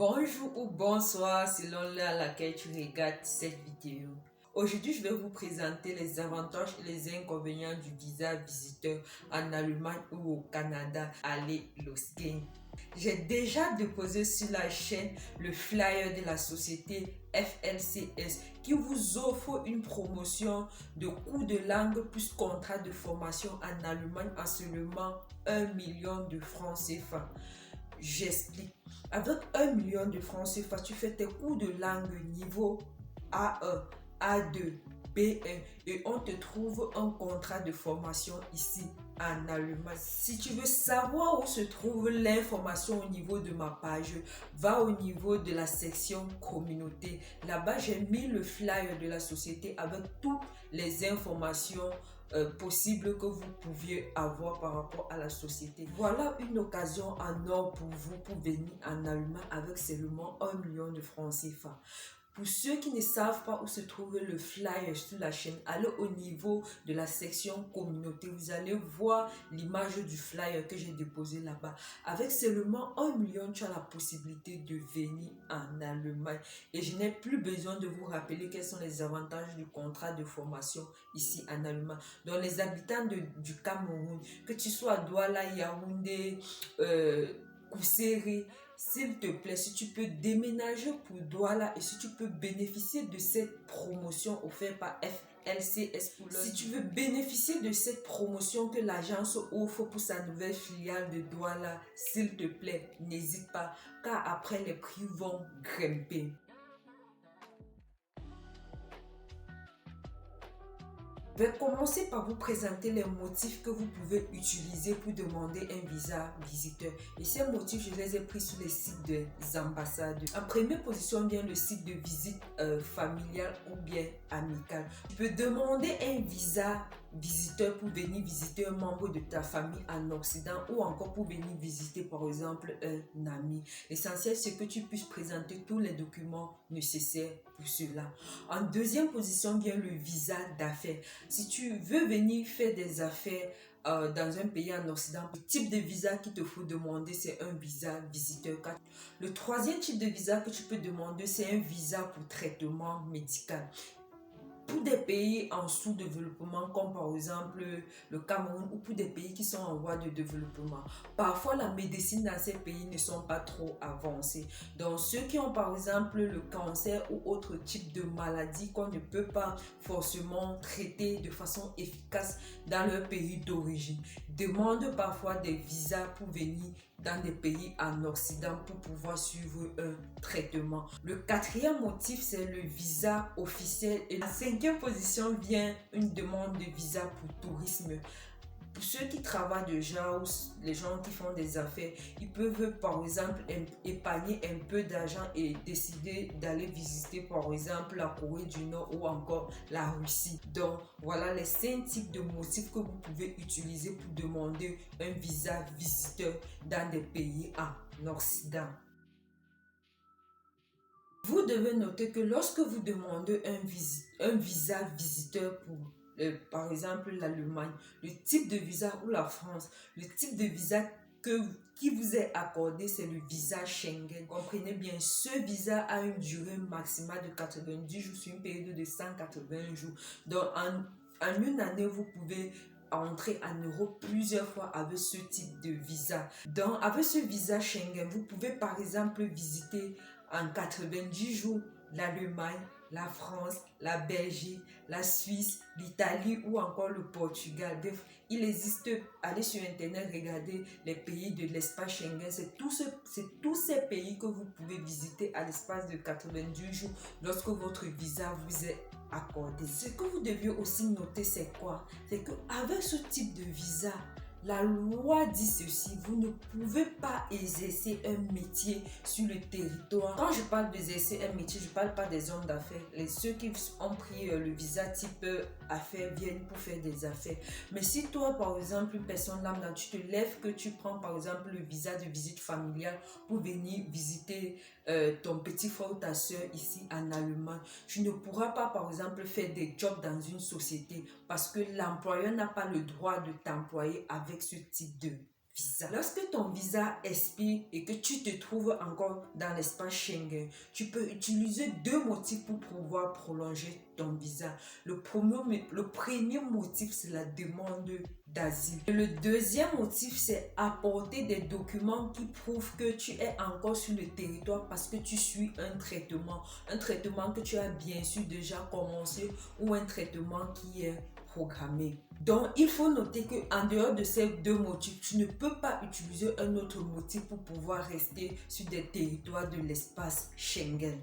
Bonjour ou bonsoir selon l'heure à laquelle tu regardes cette vidéo. Aujourd'hui, je vais vous présenter les avantages et les inconvénients du visa visiteur en Allemagne ou au Canada. Allez, los gehen! J'ai déjà déposé sur la chaîne le flyer de la société FLCS qui vous offre une promotion de cours de langue plus contrat de formation en Allemagne en seulement 1 million de francs CFA. J'explique. Avec 1 million de francs CFA, tu fais tes cours de langue niveau A1, A2, B1 et on te trouve un contrat de formation ici en Allemagne. Si tu veux savoir où se trouve l'information au niveau de ma page, va au niveau de la section communauté. Là-bas, j'ai mis le flyer de la société avec toutes les informations possible que vous pouviez avoir par rapport à la société. Voilà une occasion en or pour vous pour venir en Allemagne avec seulement 1 million de francs CFA. Pour ceux qui ne savent pas où se trouve le flyer sur la chaîne, allez au niveau de la section communauté. Vous allez voir l'image du flyer que j'ai déposé là-bas. Avec seulement 1 million, tu as la possibilité de venir en Allemagne. Et je n'ai plus besoin de vous rappeler quels sont les avantages du contrat de formation ici en Allemagne. Donc les habitants du Cameroun, que tu sois à Douala, Yaoundé, Kousséri, s'il te plaît, si tu peux déménager pour Douala et si tu peux bénéficier de cette promotion offerte par FLCS pour si tu veux bénéficier de cette promotion que l'agence offre pour sa nouvelle filiale de Douala, s'il te plaît, n'hésite pas, car après les prix vont grimper. Je vais commencer par vous présenter les motifs que vous pouvez utiliser pour demander un visa visiteur. Et ces motifs, je les ai pris sur les sites des ambassades. En première position vient le site de visite familiale ou bien amicale. Tu peux demander un visa visiteur pour venir visiter un membre de ta famille en Occident ou encore pour venir visiter par exemple un ami. L'essentiel, c'est que tu puisses présenter tous les documents nécessaires pour cela. En deuxième position vient le visa d'affaires. Si tu veux venir faire des affaires dans un pays en Occident, le type de visa qu'il te faut demander, c'est un visa visiteur. Le troisième type de visa que tu peux demander, c'est un visa pour traitement médical. Pour des pays en sous-développement, comme par exemple le Cameroun, ou pour des pays qui sont en voie de développement, parfois la médecine dans ces pays ne sont pas trop avancées. Donc ceux qui ont par exemple le cancer ou autre type de maladie qu'on ne peut pas forcément traiter de façon efficace dans leur pays d'origine, demandent parfois des visas pour venir dans des pays en Occident pour pouvoir suivre un traitement. Le quatrième motif, c'est le visa officiel. Et la cinquième position vient une demande de visa pour tourisme. Pour ceux qui travaillent déjà ou les gens qui font des affaires, ils peuvent par exemple épargner un peu d'argent et décider d'aller visiter par exemple la Corée du Nord ou encore la Russie. Donc voilà les 5 types de motifs que vous pouvez utiliser pour demander un visa visiteur dans des pays en Occident. Vous devez noter que lorsque vous demandez un visa visiteur pour par exemple l'Allemagne, le type de visa ou la France, le type de visa qui vous est accordé, c'est le visa Schengen. Comprenez bien, ce visa a une durée maximale de 90 jours sur une période de 180 jours. Donc en une année, vous pouvez entrer en Europe plusieurs fois avec ce type de visa. Donc avec ce visa Schengen, vous pouvez par exemple visiter en 90 jours l'Allemagne, la France, la Belgique, la Suisse, l'Italie ou encore le Portugal. Bref, il existe, allez sur internet, regardez les pays de l'espace Schengen. C'est tous ces pays que vous pouvez visiter à l'espace de 90 jours lorsque votre visa vous est accordé. Ce que vous deviez aussi noter, c'est quoi? C'est qu'avec ce type de visa, la loi dit ceci, vous ne pouvez pas exercer un métier sur le territoire. Quand je parle d'exercer un métier, je ne parle pas des hommes d'affaires. Ceux qui ont pris le visa type affaires viennent pour faire des affaires. Mais si toi, par exemple, une personne lambda, tu te lèves que tu prends par exemple le visa de visite familiale pour venir visiter ton petit frère ou ta soeur ici en Allemagne, tu ne pourras pas par exemple faire des jobs dans une société parce que l'employeur n'a pas le droit de t'employer avec ce type de visa. Lorsque ton visa expire et que tu te trouves encore dans l'espace Schengen, tu peux utiliser 2 motifs pour pouvoir prolonger ton visa. Le premier motif, c'est la demande d'asile. Le deuxième motif, c'est apporter des documents qui prouvent que tu es encore sur le territoire parce que tu suis un traitement que tu as bien sûr déjà commencé ou un traitement qui est programmé. Donc, il faut noter qu'en dehors de ces 2 motifs, tu ne peux pas utiliser un autre motif pour pouvoir rester sur des territoires de l'espace Schengen.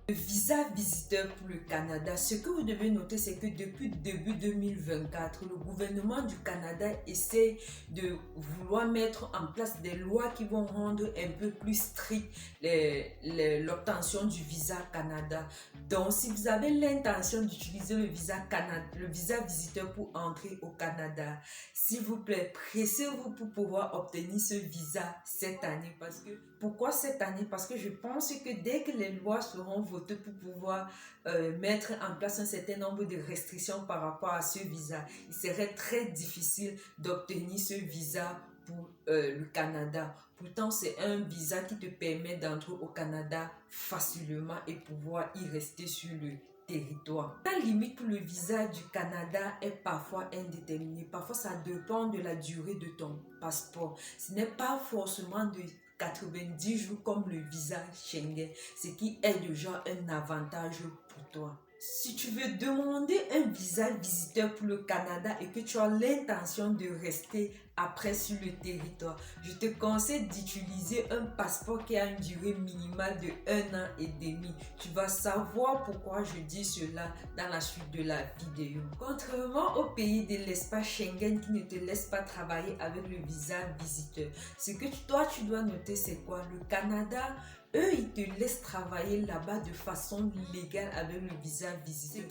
Le visa visiteur pour le Canada, ce que vous devez noter, c'est que depuis début 2024, le gouvernement du Canada essaie de vouloir mettre en place des lois qui vont rendre un peu plus strict l'obtention du visa Canada. Donc, si vous avez l'intention d'utiliser le visa visiteur pour entrer au Canada, s'il vous plaît, pressez-vous pour pouvoir obtenir ce visa cette année. Pourquoi cette année? Parce que je pense que dès que les lois seront votées pour pouvoir mettre en place un certain nombre de restrictions par rapport à ce visa, il serait très difficile d'obtenir ce visa pour le Canada. Pourtant, c'est un visa qui te permet d'entrer au Canada facilement et pouvoir y rester sur le territoire. La limite pour le visa du Canada est parfois indéterminée. Parfois, ça dépend de la durée de ton passeport. Ce n'est pas forcément de 90 jours comme le visa Schengen, ce qui est déjà un avantage pour toi. Si tu veux demander un visa visiteur pour le Canada et que tu as l'intention de rester après sur le territoire, je te conseille d'utiliser un passeport qui a une durée minimale de 1 an et demi. Tu vas savoir pourquoi je dis cela dans la suite de la vidéo. Contrairement aux pays de l'espace Schengen qui ne te laissent pas travailler avec le visa visiteur, ce que toi tu dois noter, c'est quoi? Le Canada, eux, ils te laissent travailler là-bas de façon légale avec le visa visiteur.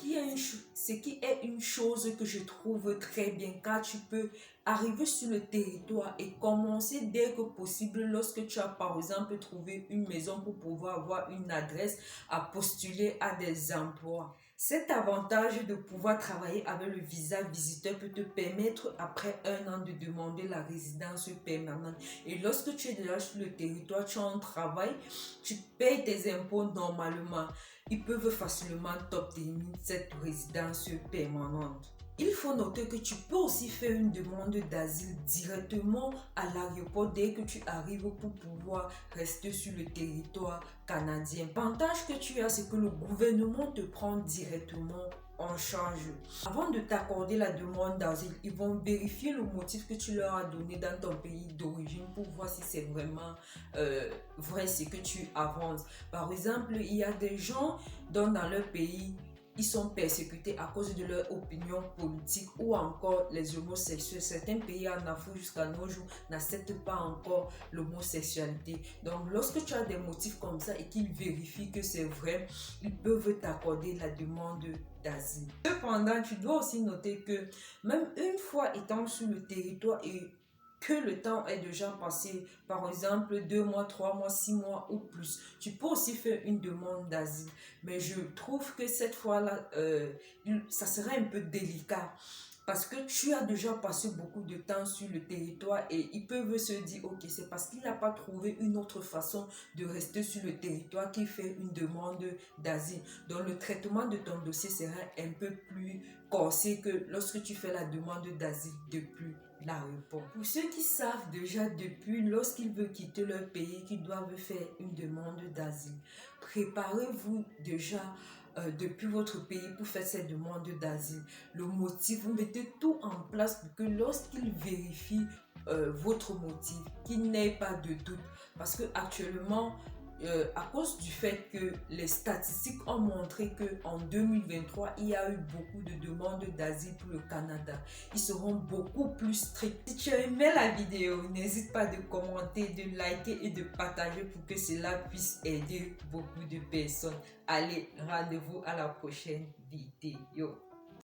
Ce qui est une chose que je trouve très bien, car tu peux arriver sur le territoire et commencer dès que possible lorsque tu as par exemple trouvé une maison pour pouvoir avoir une adresse à postuler à des emplois. Cet avantage de pouvoir travailler avec le visa visiteur peut te permettre après 1 an de demander la résidence permanente. Et lorsque tu es déjà sur le territoire, tu as un travail, tu payes tes impôts normalement. Ils peuvent facilement t'obtenir cette résidence permanente. Il faut noter que tu peux aussi faire une demande d'asile directement à l'aéroport dès que tu arrives pour pouvoir rester sur le territoire canadien. L'avantage que tu as, c'est que le gouvernement te prend directement en charge. Avant de t'accorder la demande d'asile, ils vont vérifier le motif que tu leur as donné dans ton pays d'origine pour voir si c'est vraiment vrai ce que tu avances. Par exemple, il y a des gens dont dans leur pays, ils sont persécutés à cause de leur opinion politique ou encore les homosexuels. Certains pays en Afrique jusqu'à nos jours n'acceptent pas encore l'homosexualité. Donc lorsque tu as des motifs comme ça et qu'ils vérifient que c'est vrai, ils peuvent t'accorder la demande d'asile. Cependant, tu dois aussi noter que même une fois étant sur le territoire et que le temps est déjà passé, par exemple 2 mois, 3 mois, 6 mois ou plus, tu peux aussi faire une demande d'asile. Mais je trouve que cette fois-là, ça serait un peu délicat. Parce que tu as déjà passé beaucoup de temps sur le territoire et ils peuvent se dire, ok, c'est parce qu'il n'a pas trouvé une autre façon de rester sur le territoire qu'il fait une demande d'asile. Donc le traitement de ton dossier sera un peu plus corsé que lorsque tu fais la demande d'asile depuis l'aéroport. Pour ceux qui savent déjà depuis lorsqu'ils veulent quitter leur pays qu'ils doivent faire une demande d'asile, préparez-vous déjà depuis votre pays pour faire cette demande d'asile. Le motif, vous mettez tout en place pour que lorsqu'ils vérifient votre motif, qu'il n'ait pas de doute. Parce que actuellement, à cause du fait que les statistiques ont montré qu'en 2023, il y a eu beaucoup de demandes d'asile pour le Canada. Ils seront beaucoup plus stricts. Si tu as aimé la vidéo, n'hésite pas de commenter, de liker et de partager pour que cela puisse aider beaucoup de personnes. Allez, rendez-vous à la prochaine vidéo.